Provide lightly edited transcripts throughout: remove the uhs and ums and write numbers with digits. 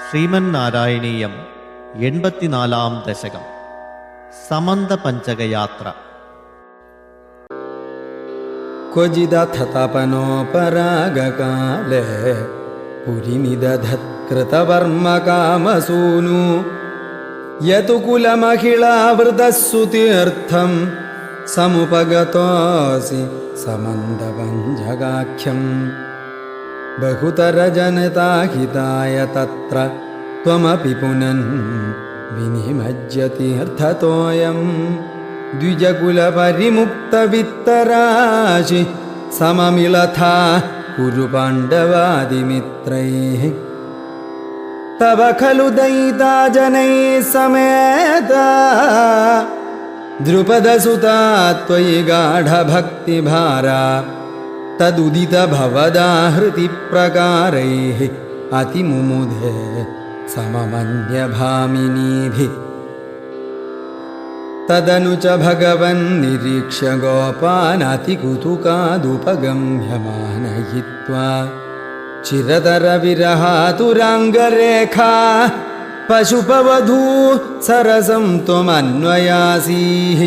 ശ്രീമന്നാരായണീയം 84 ദശകം. സമന്തപഞ്ചകയാത്ര. ക്വചിദഥ തപനോപരാഗകാലേ പുരിനിദധത്കൃതവർമ്മകാമസൂനു യതു കുലമഹിളാവൃതസ്സുതീർത്ഥം സമുപഗതോസി സമന്തപഞ്ചകാഖ്യം. ബഹുതരജനതാഹിതായ തത്ര ത്വമപി പുനൻ വിനിമജ്യതീർത്ഥതോയം. ദ്വിജകുലപരിമുക്തവിത്തരാശി സമമിളഥാ കുരു പാണ്ഡവാദിമിത്രൈഃ. തവ ഖലു ദയിതാ ജനൈഃ സമേതാ ദ്രുപദസുതാ ത്വയി ഗാഢഭക്തിഭാരാ. തദുദിത ഭവദാ ഹൃതി പ്രകാരൈഃ അതിമുമുദേ സമമന്യഭാമിനീഭിः. തദനു ച ഭഗവൻ നിരീക്ഷ്യ ഗോപാനതികുതുകാദുപഗമ്യമാനയിത്വാ ചിരതരവിരഹാതുരാംഗരേഖാ പശുപവധൂ സരസം ത്വമന്വയാസീഃ.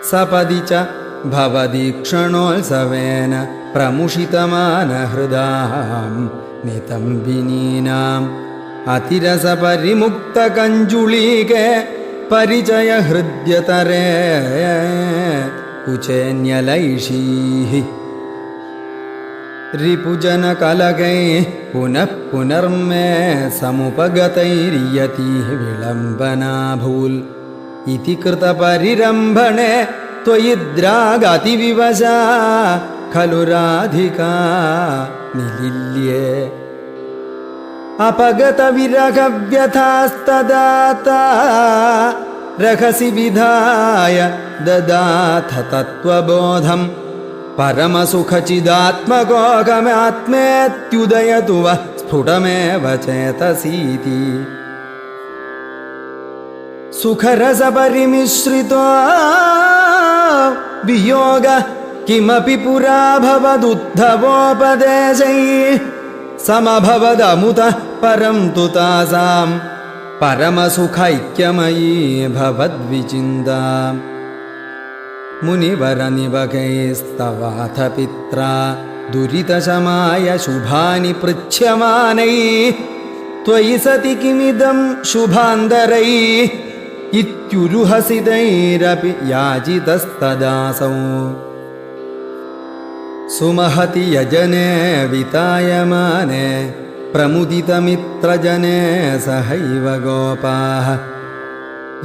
സപദി ച ഭവദീക്ഷണോത്സവേന പ്രമുഷിതമാനഹൃദാം നിതംബിനീനാം അതിരസപരിമുക്തകഞ്ജുളീകേ പരിചയ ഹൃദ്യതരേ കുചേന്യലൈഷീഃ. റിപുജനകലകൈഃ പുനഃ പുനർമേ സമുപഗതൈര്യതീഃ വിളംബനാഭൂൽ. ഇതി കൃതപരിരംഭണേ ത്വയിദ്രാഗതിവിവശാ ഖലു രാധികാ നിലില്യേ. അപഗതവിരഹവ്യഥാസ്തദാ രഹസി വിധായ ദദാഥ തത്വബോധം. പരമസുഖചിദാത്മകോകമാത്മേത്യുദയതു വ സ്ഫുടമേവ ചേതസീതി. സുഖരസപരിമിശ്രിതോ വിയോഗ കിമപി പുരാ ഭവദുദ്ധവോപദേശൈഃ. സമഭവദമുത പരം തു താസാം പരമസുഖൈക്യമയീ ഭവദ്വിചിന്താ. മുനിവരനിവകൈസ്തവാഥ പിത്രാ ദുരിതശമായ ശുഭാനി പൃച്ഛ്യമാനൈഃ. ത്വയി സതി കിമിദം ശുഭാന്തരൈഃ ഇത്യുരുഹസിതൈരപി യാജിതസ്തദാസൗ. സുമഹതി യജനേ വിതായമാനേ പ്രമുദിതമിത്രജനേ സഹൈവ ഗോപാഃ.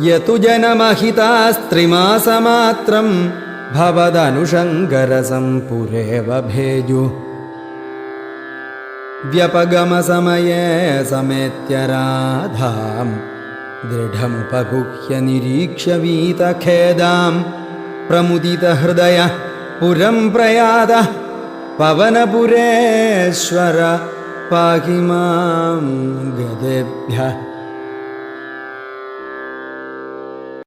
യതു ജനമഹിതാസ്ത്രിമാസമാത്രം ഭവദനുഷങ്കരസം പുരേവ ഭേജുഃ. വ്യപഗമസമയേ സമേത്യ രാധാം ദൃഢമുപഗുഹ്യ നിരീക്ഷ്യ വീതഖേദാം. പ്രമുദിതഹൃദയ പുരം പ്രയാത പവനപുരേശ്വര പാഹി മാം ഗദേഭ്യഃ